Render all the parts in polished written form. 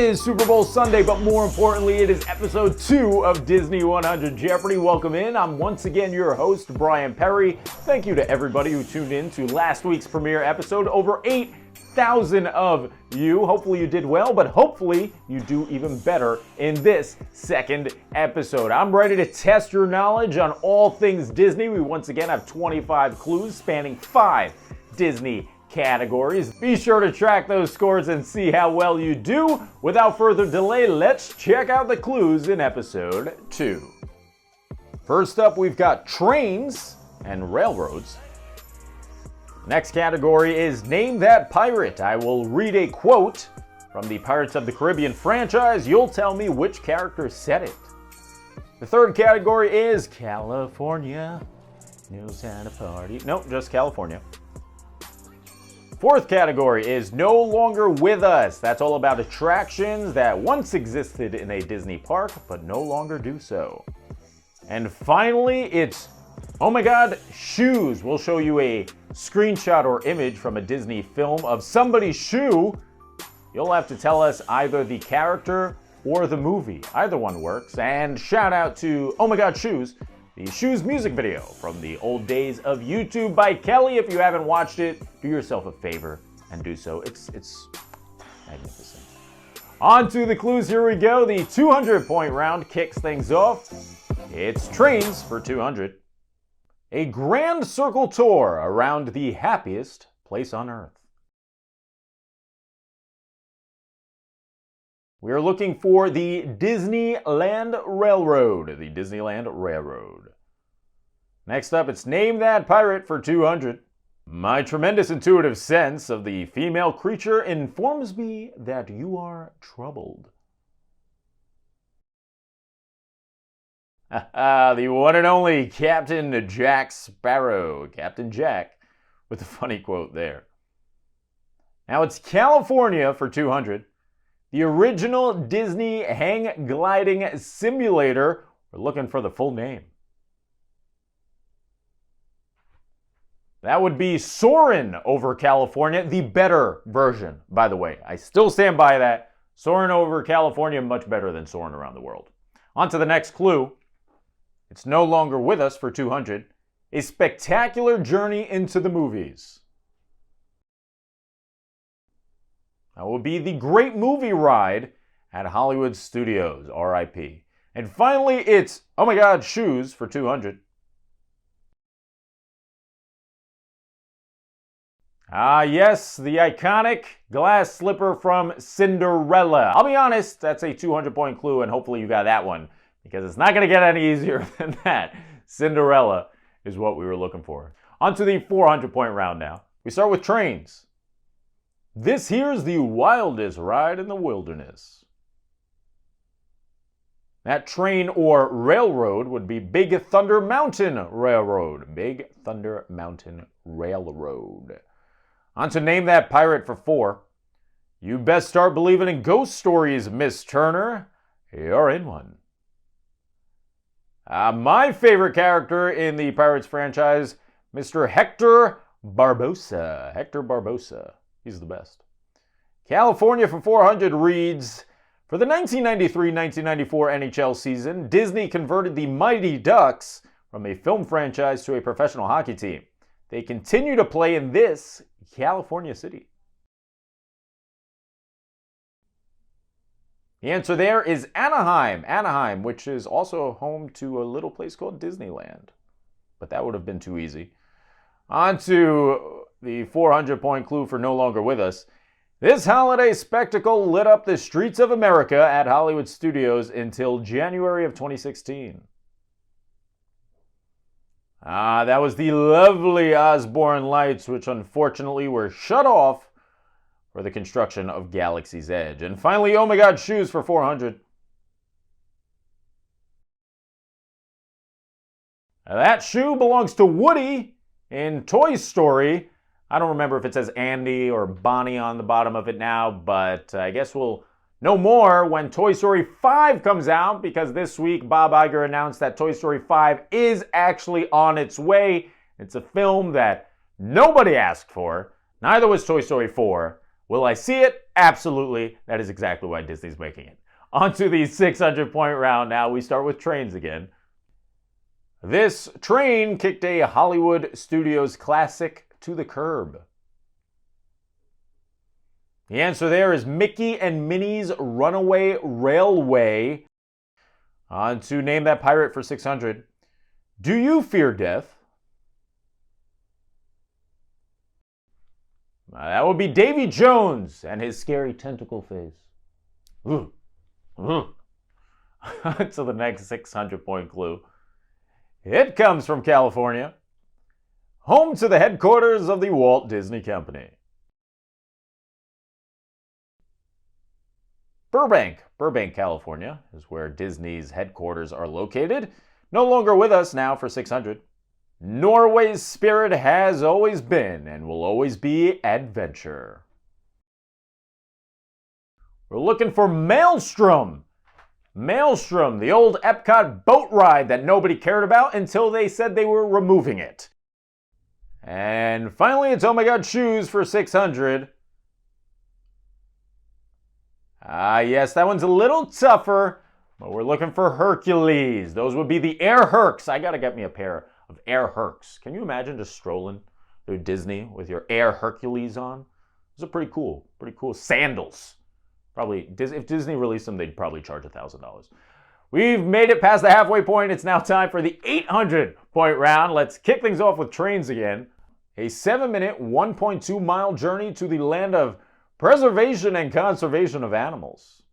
is Super Bowl Sunday, but more importantly, it is episode 2 of Disney 100 Jeopardy. Welcome in. I'm once again your host, Brian Perry. Thank you to everybody who tuned in to last week's premiere episode. Over 8,000 of you. Hopefully you did well, but hopefully you do even better in this second episode. I'm ready to test your knowledge on all things Disney. We once again have 25 clues spanning 5 Disney categories. Be sure to track those scores and see how well you do. Without further delay, let's check out the clues in episode 2. First up, we've got trains and railroads. Next category is Name That Pirate. I will read a quote from the Pirates of the Caribbean franchise. You'll tell me which character said it. The third category is California knows how to party. Nope, just California. Fourth category is No Longer With Us. That's all about attractions that once existed in a Disney park, but no longer do so. And finally, it's OMG Shoes. We'll show you a screenshot or image from a Disney film of somebody's shoe. You'll have to tell us either the character or the movie. Either one works. And shout out to OMG Shoes, the Shoes music video from the old days of YouTube by Kelly. If you haven't watched it, do yourself a favor and do so. It's magnificent. On to the clues, here we go. The 200-point round kicks things off. It's trains for 200. A grand circle tour around the happiest place on earth. We are looking for the Disneyland Railroad. The Disneyland Railroad. Next up, it's Name That Pirate for 200. My tremendous intuitive sense of the female creature informs me that you are troubled. The one and only Captain Jack Sparrow. Captain Jack with a funny quote there. Now it's California for 200. The original Disney hang gliding simulator. We're looking for the full name. That would be Soarin' over California, the better version, by the way. I still stand by that. Soarin' over California, much better than Soarin' around the world. On to the next clue. It's No Longer With Us for 200. A spectacular journey into the movies. That will be the Great Movie Ride at Hollywood Studios, RIP. And finally, it's OMG Shoes for 200. Ah, yes, the iconic glass slipper from Cinderella. I'll be honest, that's a 200-point clue, and hopefully you got that one, because it's not going to get any easier than that. Cinderella is what we were looking for. On to the 400-point round now. We start with trains. This here's the wildest ride in the wilderness. That train or railroad would be Big Thunder Mountain Railroad. Big Thunder Mountain Railroad. On to Name That Pirate for 4. You best start believing in ghost stories, Miss Turner. You're in one. My favorite character in the Pirates franchise, Mr. Hector Barbosa. Hector Barbosa. He's the best. California for 400 reads, for the 1993-1994 NHL season, Disney converted the Mighty Ducks from a film franchise to a professional hockey team. They continue to play in this California city. The answer there is Anaheim. Anaheim, which is also home to a little place called Disneyland. But that would have been too easy. On to the 400-point clue for No Longer With Us. This holiday spectacle lit up the streets of America at Hollywood Studios until January of 2016. That was the lovely Osborne Lights, which unfortunately were shut off for the construction of Galaxy's Edge. And finally, OMG Shoes for 400. That shoe belongs to Woody in Toy Story. I don't remember if it says Andy or Bonnie on the bottom of it now, but I guess we'll know more when Toy Story 5 comes out, because this week Bob Iger announced that Toy Story 5 is actually on its way. It's a film that nobody asked for. Neither was Toy Story 4. Will I see it? Absolutely. That is exactly why Disney's making it. On to the 600-point round now. We start with trains again. This train kicked a Hollywood Studios classic to the curb. The answer there is Mickey and Minnie's Runaway Railway. On to name that pirate for 600. Do you fear death? That would be Davy Jones and his scary tentacle face. Ooh. Ooh. To the next 600-point clue. It comes from California, home to the headquarters of the Walt Disney Company. Burbank, California is where Disney's headquarters are located. No longer with us now for 600. Norway's spirit has always been and will always be adventure. We're looking for Maelstrom. Maelstrom, the old Epcot boat ride that nobody cared about until they said they were removing it. And finally, it's OMG Shoes for 600. Yes, that one's a little tougher, but we're looking for Hercules. Those would be the Air Hercs. I gotta get me a pair of Air Hercs. Can you imagine just strolling through Disney with your Air Hercules on? Those are pretty cool sandals. Probably, if Disney released them, they'd probably charge $1,000. We've made it past the halfway point. It's now time for the 800-point round. Let's kick things off with trains again. A 7-minute, 1.2-mile journey to the land of preservation and conservation of animals.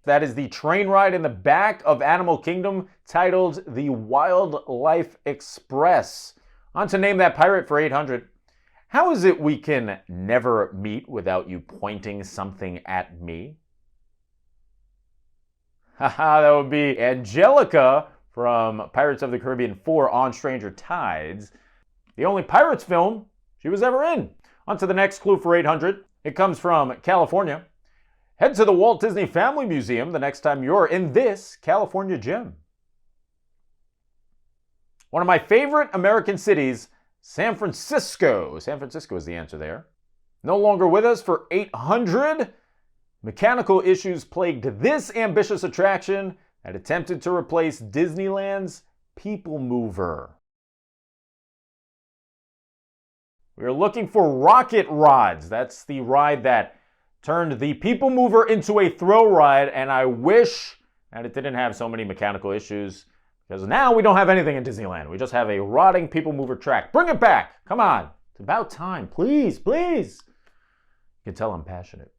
That is the train ride in the back of Animal Kingdom titled the Wildlife Express. On to name that pirate for 800. How is it we can never meet without you pointing something at me? Haha, that would be Angelica from Pirates of the Caribbean 4 On Stranger Tides. The only Pirates film she was ever in. On to the next clue for 800. It comes from California. Head to the Walt Disney Family Museum the next time you're in this California gem. One of my favorite American cities, San Francisco. San Francisco is the answer there. No longer with us for 800. Mechanical issues plagued this ambitious attraction that attempted to replace Disneyland's People Mover. We are looking for Rocket Rods. That's the ride that turned the People Mover into a thrill ride, and I wish that it didn't have so many mechanical issues, because now we don't have anything in Disneyland. We just have a rotting People Mover track. Bring it back. Come on. It's about time. Please, please. You can tell I'm passionate.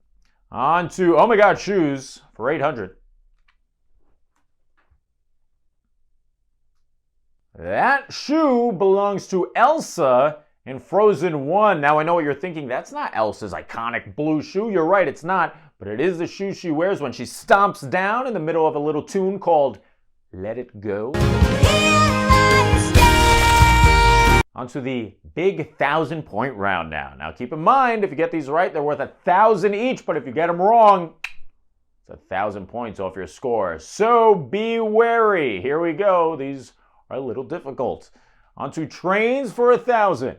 On to OMG Shoes for 800. That shoe belongs to Elsa in Frozen 1. Now I know what you're thinking. That's not Elsa's iconic blue shoe. You're right, it's not. But it is the shoe she wears when she stomps down in the middle of a little tune called Let It Go. Onto the big 1,000-point round now. Now keep in mind, if you get these right, they're worth 1,000 each. But if you get them wrong, it's 1,000 points off your score. So be wary. Here we go. These are a little difficult. Onto trains for 1,000.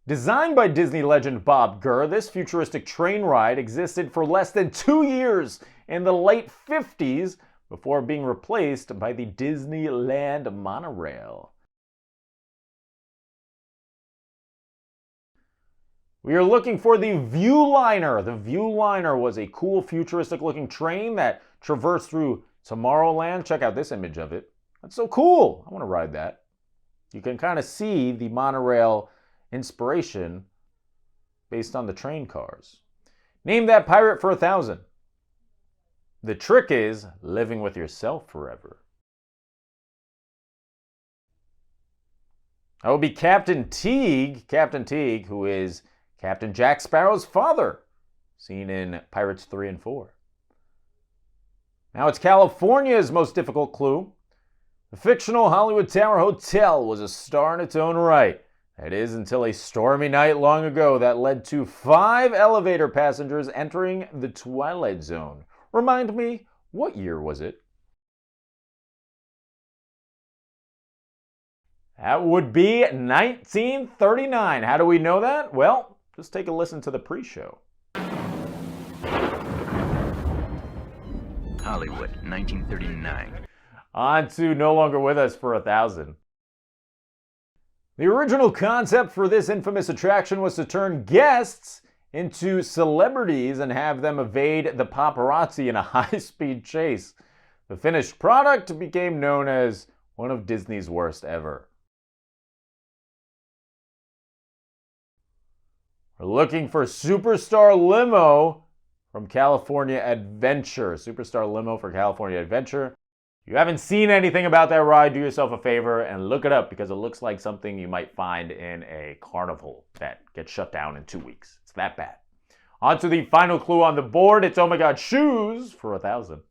Designed by Disney legend Bob Gurr, this futuristic train ride existed for less than 2 years in the late 50s before being replaced by the Disneyland monorail. We are looking for the Viewliner. The Viewliner was a cool futuristic looking train that traversed through Tomorrowland. Check out this image of it. That's so cool. I want to ride that. You can kind of see the monorail inspiration based on the train cars. Name that pirate for 1,000. The trick is living with yourself forever. That would be Captain Teague. Captain Teague, who is Captain Jack Sparrow's father, seen in Pirates 3 and 4. Now it's California's most difficult clue. The fictional Hollywood Tower Hotel was a star in its own right. That is, until a stormy night long ago that led to 5 elevator passengers entering the Twilight Zone. Remind me, what year was it? That would be 1939. How do we know that? Well, just take a listen to the pre-show. Hollywood, 1939. On to No Longer With Us for 1,000. The original concept for this infamous attraction was to turn guests into celebrities and have them evade the paparazzi in a high-speed chase. The finished product became known as one of Disney's worst ever. We're looking for Superstar Limo from California Adventure. Superstar Limo for California Adventure. If you haven't seen anything about that ride, do yourself a favor and look it up because it looks like something you might find in a carnival that gets shut down in 2 weeks. It's that bad. On to the final clue on the board. It's OMG Shoes for 1,000.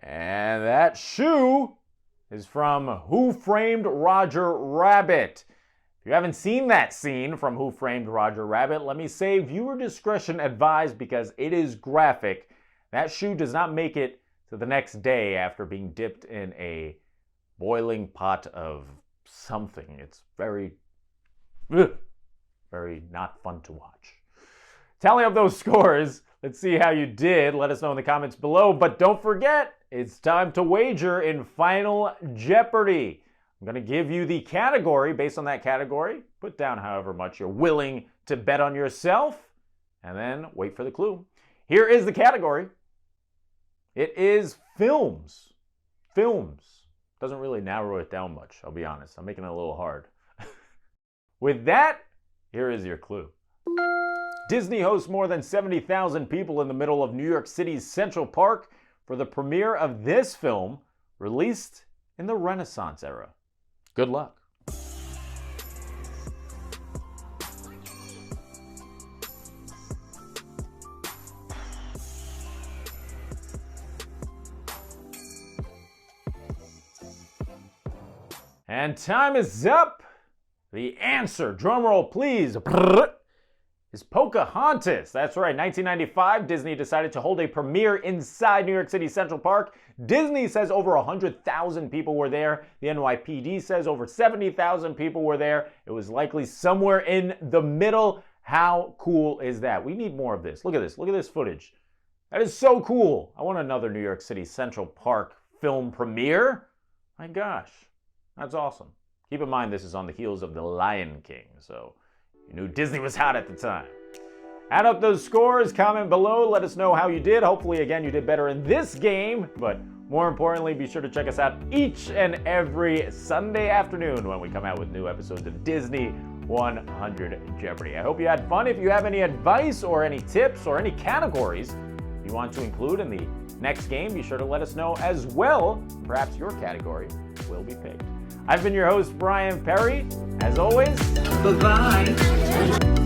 And that shoe is from Who Framed Roger Rabbit. If you haven't seen that scene from Who Framed Roger Rabbit, let me say viewer discretion advised because it is graphic. That shoe does not make it to the next day after being dipped in a boiling pot of something. It's very not fun to watch. Tally up those scores. Let's see how you did. Let us know in the comments below. But don't forget, it's time to wager in Final Jeopardy. I'm going to give you the category. Based on that category, put down however much you're willing to bet on yourself, and then wait for the clue. Here is the category. It is films. Films. Doesn't really narrow it down much, I'll be honest. I'm making it a little hard. With that, here is your clue. Disney hosts more than 70,000 people in the middle of New York City's Central Park for the premiere of this film, released in the Renaissance era. Good luck. And time is up. The answer, drumroll please, is Pocahontas. That's right, 1995, Disney decided to hold a premiere inside New York City Central Park. Disney says over 100,000 people were there. The NYPD says over 70,000 people were there. It was likely somewhere in the middle. How cool is that? We need more of this. Look at this. Look at this footage. That is so cool. I want another New York City Central Park film premiere. My gosh, that's awesome. Keep in mind this is on the heels of The Lion King, so you knew Disney was hot at the time. Add up those scores, comment below, let us know how you did. Hopefully, again, you did better in this game, but more importantly, be sure to check us out each and every Sunday afternoon when we come out with new episodes of Disney 100 Jeopardy. I hope you had fun. If you have any advice or any tips or any categories you want to include in the next game, be sure to let us know as well. Perhaps your category will be picked. I've been your host, Brian Perry. As always, bye-bye.